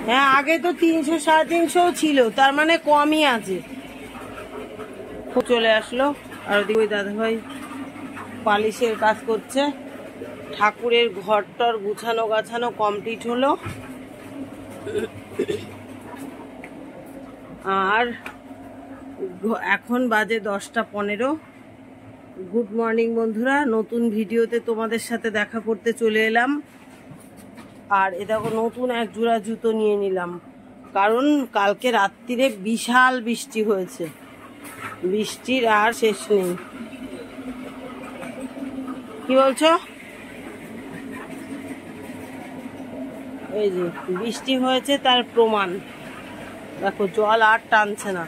হ্যাঁ, আগে তো 300 350 ছিল, তার মানে কমই আছে। চলে আসলো। আর ওদিকে ওই দাদাভাই পালিশের কাজ করছে। ঠাকুরের ঘরটর গুছানো গাছানো কমপ্লিট হলো। আর এখন বাজে 10টা 15। গুড মর্নিং বন্ধুরা, নতুন ভিডিওতে তোমাদের সাথে দেখা করতে চলে এলাম। আর এ দেখো নতুন এক জোড়া জুতো নিয়ে নিলাম, কারণ কালকে রাত্রিরে বিশাল বৃষ্টি হয়েছে। বৃষ্টির আর শেষ নেই। কি বলছো? এই যে বৃষ্টি হয়েছে তার প্রমাণ দেখো, জল আর টানছে না।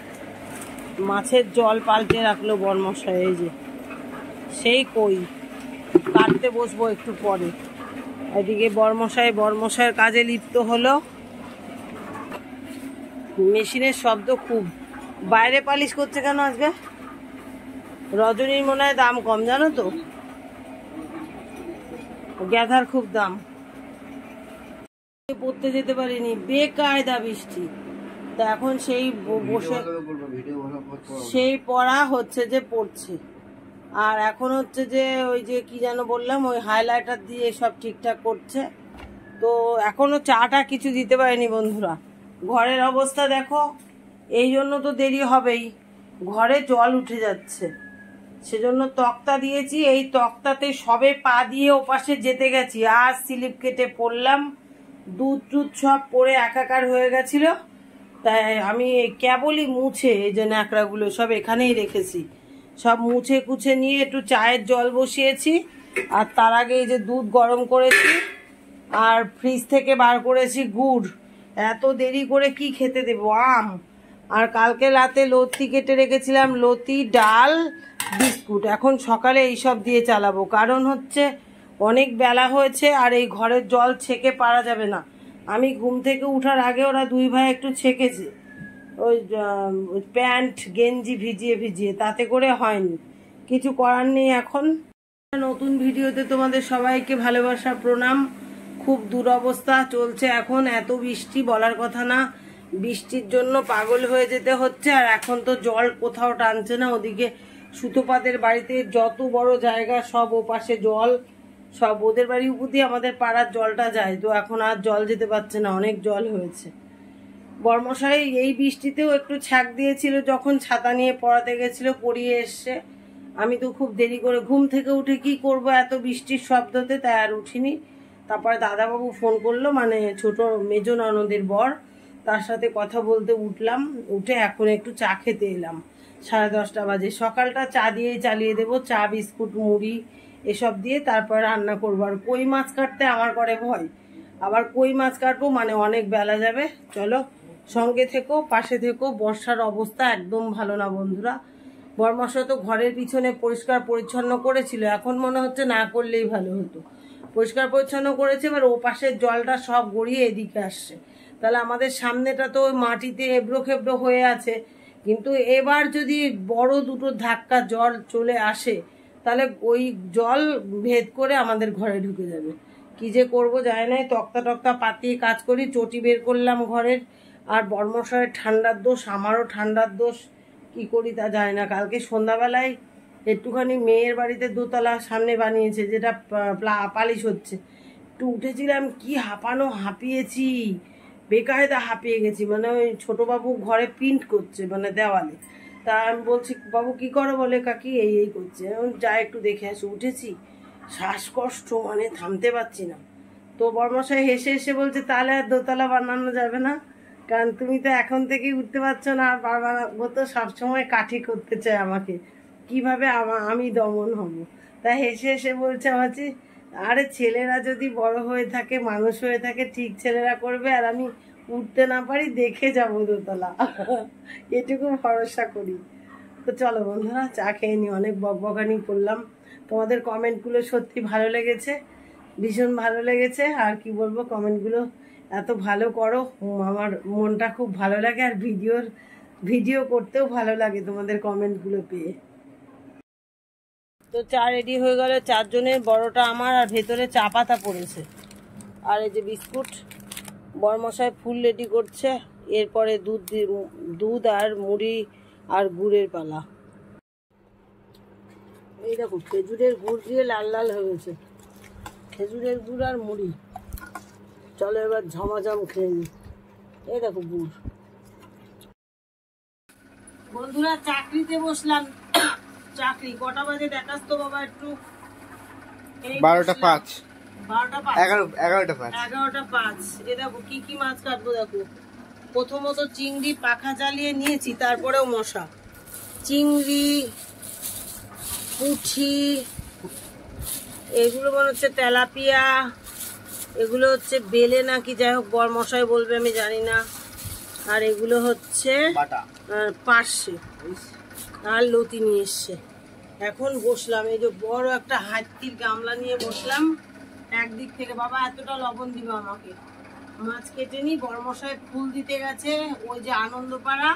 মাছের জল পাল্টে রাখলো বর্মশাই। এই যে সেই কই কাটতে বসবো একটু পরে। এদিকে বর্মশাইয়ের কাজে লিপ্ত হলো। মেশিনের শব্দ খুব। বাইরে পালিশ করছে কেন আজকে? রজনীর মনে হয় দাম কম, জানো তো, গ্যাধার খুব দাম। পড়তে যেতে পারিনি, বেকায়দা বৃষ্টি। তা এখন সেই বসে সেই পড়া হচ্ছে যে পড়ছে। আর এখন হচ্ছে যে ওই যে কি যেন বললাম, ওই হাইলাইটার দিয়ে সব ঠিকঠাক করছে। তো এখনো চাটা কিছু দিতে পারেনি বন্ধুরা। ঘরের অবস্থা দেখো, এই জন্য তো দেরি হবেই, ঘরে জল উঠে যাচ্ছে। সেজন্য তক্তা দিয়েছি, এই তক্তাতে সবে পা দিয়ে ওপাশে যেতে গেছি, আর স্লিপ কেটে পড়লাম। দুধ টুধ সব পড়ে একাকার হয়ে গেছিল। তাই আমি কেবলই মুছে, এই যে ন্যাকড়াগুলো সব এখানেই রেখেছি, সব মুছে কুছে নিয়ে একটু চায়ের জল বসিয়েছি। আর তার আগে এই যে দুধ গরম করেছি, আর ফ্রিজ থেকে বার করেছি গুড়। এত দেরি করে কি খেতে দেবো? আম। আর কালকে রাতে লতি কেটে রেখেছিলাম, লতি, ডাল, বিস্কুট। এখন সকালে এইসব দিয়ে চালাবো, কারণ হচ্ছে অনেক বেলা হয়েছে আর এই ঘরের জল ছেঁকে পারা যাবে না। আমি ঘুম থেকে উঠার আগে ওরা দুই ভাই একটু ছেঁকেছে, ওই প্যান্ট গেঞ্জি ভিজিয়ে ভিজিয়ে, তাতে করে হয়নি। কিছু করার নেই। এখন নতুন ভিডিওতে তোমাদের সবাইকে ভালোবাসা, প্রণাম। খুব দুরবস্থা চলছে এখন, এত বৃষ্টি বলার কথা না। বৃষ্টির জন্য পাগল হয়ে যেতে হচ্ছে। আর এখন তো জল কোথাও টানছে না। ওদিকে সুতোপাদের বাড়িতে যত বড় জায়গা সব ওপাশে জল, সব ওদের বাড়ি উপর দিয়ে আমাদের পাড়ার জলটা যায়। তো এখন আর জল যেতে পারছে না, অনেক জল হয়েছে। বর্মশাই এই বৃষ্টিতেও একটু ছ্যাঁক দিয়েছিল যখন ছাতা নিয়ে পড়াতে গেছিল, পড়িয়ে এসছে। আমি তো খুব দেরি করে ঘুম থেকে উঠে কি করব এত বৃষ্টির শব্দতে, তাই আর উঠিনি। তারপরে দাদাবাবু ফোন করলো, মানে ছোট মেজ ননদের বর, তার সাথে কথা বলতে উঠলাম। উঠে এখন একটু চা খেতে এলাম। 10:30 বাজে। সকালটা চা দিয়েই চালিয়ে দেবো, চা বিস্কুট মুড়ি এসব দিয়ে। তারপর রান্না করবো। আর কই মাছ কাটতে আমার করে ভয়, আবার কই মাছ কাটবো মানে অনেক বেলা যাবে। চলো সঙ্গে থেকো, পাশে থেকো। বর্ষার অবস্থা একদম ভালো না বন্ধুরা। বর্মশা তো ঘরের পিছনে পরিষ্কার পরিচ্ছন্ন করেছিল, এখন মনে হচ্ছে না করলেই ভালো হতো। পরিষ্কার পরিচ্ছন্ন করেছে, এবার ও পাশের জলটা সব গড়িয়ে এদিকে আসছে। তাহলে আমাদের সামনেটা তো মাটিতে এবড়ো খেবড়ো হয়ে আছে। কিন্তু এবার যদি বড় দুটো ধাক্কা জল চলে আসে, তাহলে ওই জল ভেদ করে আমাদের ঘরে ঢুকে যাবে। কি যে করবো যায় না। তক্তা টক্তা পাতিয়ে কাজ করি, চটি বের করলাম ঘরের। আর বর্মশায়ের ঠান্ডার দোষ, আমারও ঠান্ডার দোষ, কি করি তা যায় না। কালকে সন্ধ্যাবেলায় একটুখানি মেয়ের বাড়িতে দোতলা সামনে বানিয়েছে, যেটা পালিশ হচ্ছে, একটু উঠেছিলাম, কি হাঁপানো, হাঁপিয়েছি, বেকায়দা হাঁপিয়ে গেছি। মানে ওই ছোটবাবু ঘরে প্রিন্ট করছে, মানে দেওয়ালে। তা আমি বলছি, বাবু কি করো? বলে কাকি এই এই করছে। যা একটু দেখে আসো। উঠেছি, শ্বাসকষ্ট, মানে থামতে পারছি না। তো বর্মশাই হেসে হেসে বলছে, তাহলে আর দোতলা বানানো যাবে না, কারণ তুমি তো এখন থেকেই উঠতে পারছো না। আর বারবার তো সবসময় কাঠি করতে চায় আমাকে, কিভাবে আমি দমন হব। তাই হেসে হেসে বলছে আমাকে, আরে ছেলেরা যদি বড় হয়ে থাকে, মানুষ হয়ে থাকে, ঠিক ছেলেরা করবে। আর আমি উঠতে না পারি, দেখে যাবো দোতলা, এটুকু ভরসা করি। তো চলো বন্ধুরা, চা খেয়ে নি। অনেক বকবকানি করলাম। তোমাদের কমেন্টগুলো সত্যি ভালো লেগেছে, ভীষণ ভালো লেগেছে। আর কি বলবো, কমেন্টগুলো এত ভালো করো, আমার মনটা খুব ভালো লাগে। আর ভিডিও করতেও ভালো লাগে তোমাদের কমেন্টগুলো পেয়ে। তো চা রেডি হয়ে গেল 4 জনের, বড়টা আমার, আর ভেতরে চা পাতা পড়েছে। আর এই যে বিস্কুট, বরমশাই ফুল রেডি করছে, এরপরে দুধ আর মুড়ি আর গুড়ের পালা। এই দেখো খেজুরের গুড় দিয়ে লাল লাল হয়েছে, খেজুরের গুড় আর মুড়ি। চলো এবার ঝমাঝম খেয়ে নি। এই দেখো গুড়। বন্ধুরা চাকরিতে বসলাম। চাকরি কটা বাজে দেখাস তো বাবা একটু? 12:05। 12:05 11:05। এ দেখো কি কি মাছ কাটবো। দেখো প্রথমত চিংড়ি পাখা চালিয়ে নিয়েছি, তারপরেও মশা। চিংড়ি, পুঁঠি, এগুলো মনে হচ্ছে তেলাপিয়া, এগুলো হচ্ছে বেলে নাকি, যাই হোক বরমশাই বলবে, আমি জানি না। আর এগুলো হচ্ছে পার্শে আর লতি নিয়ে এসছে। এখন বসলাম, এই যে বড় একটা হাতির গামলা নিয়ে বসলাম। একদিক থেকে বাবা এতটা লবণ দিবে আমাকে। মাছ কেটে নি, বরমশাই ফুল দিতে গেছে ওই যে আনন্দপাড়া।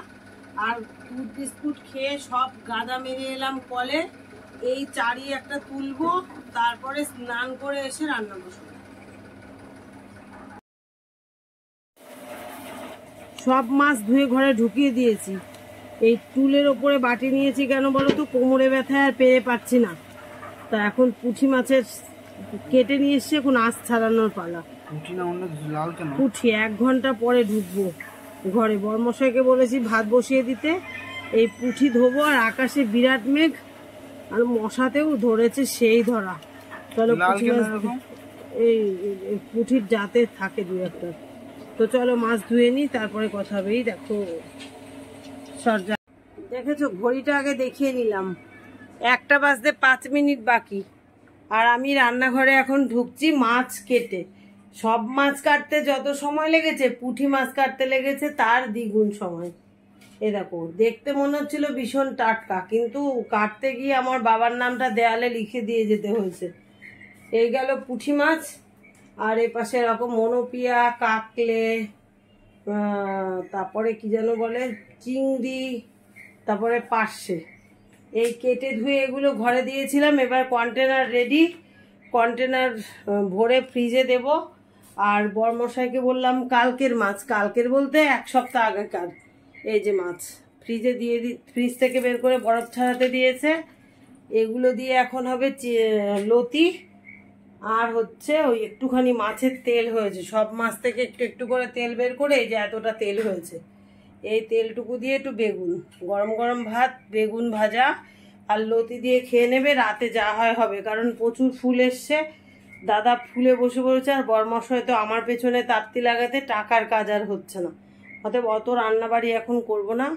আর দুধ বিস্কুট খেয়ে সব গাদা মেরে এলাম কলে। এই চারি একটা তুলবো, তারপরে স্নান করে এসে রান্না বসবো। সব মাছ ধুয়ে ঘরে ঢুকিয়ে দিয়েছি। এই টুলের ওপরে বাটি নিয়েছি কেন বলো তো? কোমরে ব্যথায় আর পেয়ে পাচ্ছি না। তা এখন পুঁঠি মাছের কেটে নিয়ে এসছে, এখন আঁশ ছাড়ানোর পালা। পুঁঠি 1 ঘন্টা পরে ঢুকবো ঘরে। বরমশাইকে বলেছি ভাত বসিয়ে দিতে। এই পুঁঠি ধোবো, আর আকাশে বিরাট মেঘ, আর মশাতেও ধরেছে সেই ধরা। চলো পুঁঠি মাছ, এই পুঁঠির জাতে থাকে 2-1টা। তো চলো মাছ ধুয়ে নি, তারপরে কথা হবে। এই দেখো সরজা, দেখেছো ঘড়িটা আগে দেখিয়ে নিলাম। 1টা বাজতে 5 মিনিট বাকি। আর আমি রান্নাঘরে এখন ঢুকছি মাছ কেটে। সব মাছ কাটতে যত সময় লেগেছে, পুঁঠি মাছ কাটতে লেগেছে তার দ্বিগুণ সময়। এ দেখো দেখতে মনে হচ্ছিল ভীষণ টাটকা, কিন্তু কাটতে গিয়ে আমার বাবার নামটা দেয়ালে লিখে দিয়ে যেতে হয়েছে। এই গেল পুঁঠি মাছ, আর এ পাশে এরকম মনোপিয়া, কাকলে, তারপরে কি যেন বলে, চিংড়ি, তারপরে পার্শে। এই কেটে ধুয়ে এগুলো ঘরে দিয়েছিলাম। এবার কন্টেনার রেডি, কন্টেনার ভরে ফ্রিজে দেব। আর বরমশাইকে বললাম কালকের মাছ, কালকের বলতে 1 সপ্তাহ আগেকার এই যে মাছ ফ্রিজে দিয়ে ফ্রিজ থেকে বের করে বরফ ছাড়াতে দিয়েছে। এগুলো দিয়ে এখন হবে লতি, আর হচ্ছে ওই একটুখানি মাছের তেল হয়েছে। সব মাছ থেকে একটু একটু করে তেল বের করে এই যে এতটা তেল হয়েছে। এই তেলটুকু দিয়ে একটু বেগুন, গরম গরম ভাত, বেগুন ভাজা আর লতি দিয়ে খেয়ে নেবে। রাতে যা হয় হবে, কারণ প্রচুর ফুল এসছে। দাদা ফুলে বসে পড়েছে, আর বরমশাই তো আমার পেছনে তাপ্তি লাগাতে টাকার কাজ আর হচ্ছে না। অতএব অত রান্নাবাড়ি এখন করব না।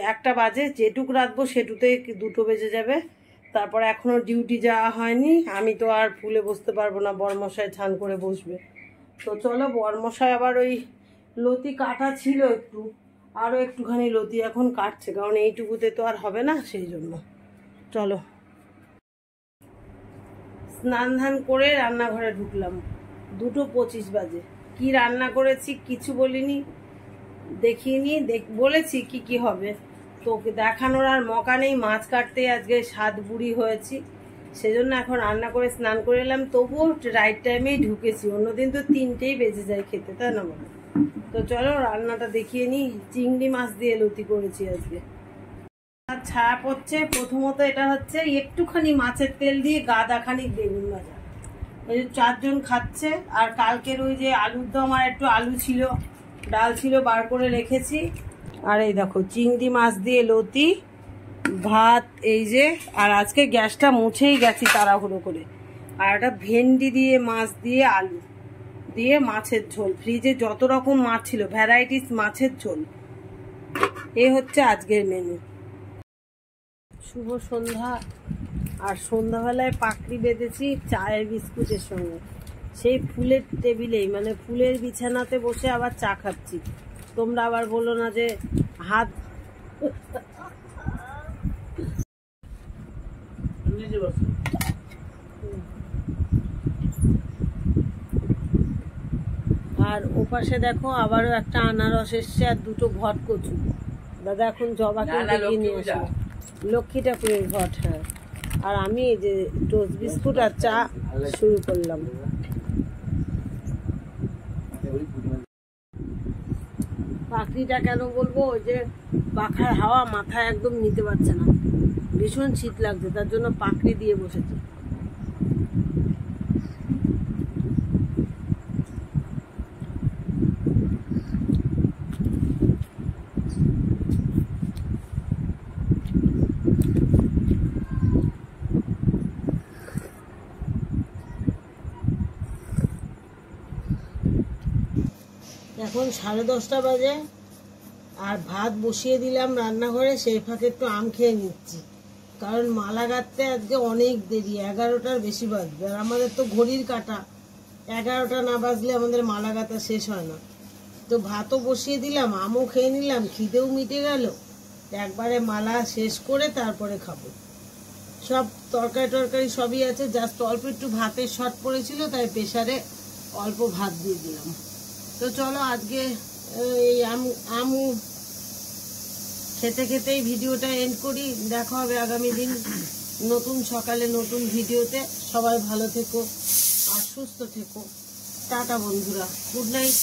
1টা বাজে, যেটুক রাখবো সেটুতে 2টো বেজে যাবে। তারপর এখনো ডিউটি যাওয়া হয়নি, আমি তো আর ফুলে বসতে পারবো না, বরমশাই ছান করে বসবে। তো চলো, বরমশাই আবার ওই লতি কাটা ছিল একটু, আরও একটুখানি লতি এখন কাটছে, কারণ এইটুকুতে তো আর হবে না, সেই জন্য। চলো স্নান ধান করে রান্নাঘরে ঢুকলাম। 2:25 বাজে। কি রান্না করেছি কিছু বলিনি, দেখিনি। বলেছি কি কি হবে, তোকে দেখানোর আর মকা নেই। মাছ কাটতে আজকে 7 বুড়ি হয়েছি, সেজন্য এখন রান্না করে স্নান করে এলাম। তবুও রাইট টাইমেই ঢুকেছি, অন্যদিন তো 3টেই বেজে যায় খেতে, তাই না বলো? তো চলো রান্নাটা দেখিয়ে নিই। চিংড়ি মাছ দিয়ে লতি করেছি আজকে। আর ছায়া পড়ছে। প্রথমত এটা হচ্ছে একটুখানি মাছের তেল দিয়ে গাদাখানিক বেগুন ভাজা। ওই যে 4 জন খাচ্ছে। আর কালকের ওই যে আলুর দম আর একটু আলু ছিল, ডাল ছিল, বার করে রেখেছি। আর এই দেখো চিংড়ি মাছ দিয়ে লতি, ভাত এই যে। আর আজকে গ্যাসটা মুছেই গেছি তাড়াহুড়ো করে। আর একটা ভেন্ডি দিয়ে মাছ দিয়ে আলু দিয়ে মাছের ঝোল। ফ্রিজে যত রকম মাছ ছিল, ভ্যারাইটিস মাছের ঝোল। এই হচ্ছে আজকের মেনু। শুভ সন্ধ্যা। আর সন্ধ্যাবেলায় পাকড়ি বেঁধেছি চায়ের বিস্কুটের সঙ্গে, সেই ফুলের টেবিলেই, মানে ফুলের বিছানাতে বসে আবার চা খাচ্ছি। তোমরা আবার বলো না যে হাত আর ওপাশে দেখো আবারও একটা আনারস এসছে আর 2টো ঘট কচু। দাদা এখন জবাকে দেখিয়ে নিয়ে আসবো। লক্ষ্মী ঠাকুরের ঘট, হ্যাঁ। আর আমি এই যে টোস্ট বিস্কুট আর চা শুরু করলাম। পাখিটা কেন বলবো, ওই যে পাখার হাওয়া মাথায় একদম নিতে পারছে না, ভীষণ শীত লাগছে, তার জন্য পাখড়ি দিয়ে বসেছে। এখন 10:30 বাজে, আর ভাত বসিয়ে দিলাম রান্নাঘরে, সেই ফাঁকে একটু আম খেয়ে নিচ্ছি, কারণ মালা গাঁথতে আজকে অনেক দেরি, 11টার বেশি বাজবে, আর আমাদের তো ঘড়ির কাটা, 11টা না বাজলে আমাদের মালা গাঁথা শেষ হয় না। তো ভাতও বসিয়ে দিলাম, আমও খেয়ে নিলাম, খিদেও মিটে গেল, একবারে মালা শেষ করে তারপরে খাবো। সব তরকারি টরকারি সবই আছে, জাস্ট অল্প একটু ভাতের শর্ট পড়েছিল, তাই প্রেসারে অল্প ভাত দিয়ে দিলাম। তো চলো আজকে এই আমু খেতে খেতেই ভিডিওটা এন্ড করি। দেখা হবে আগামী দিন নতুন সকালে নতুন ভিডিওতে। সবাই ভালো থেকো আর সুস্থ থেকো। টাটা বন্ধুরা, গুড নাইট।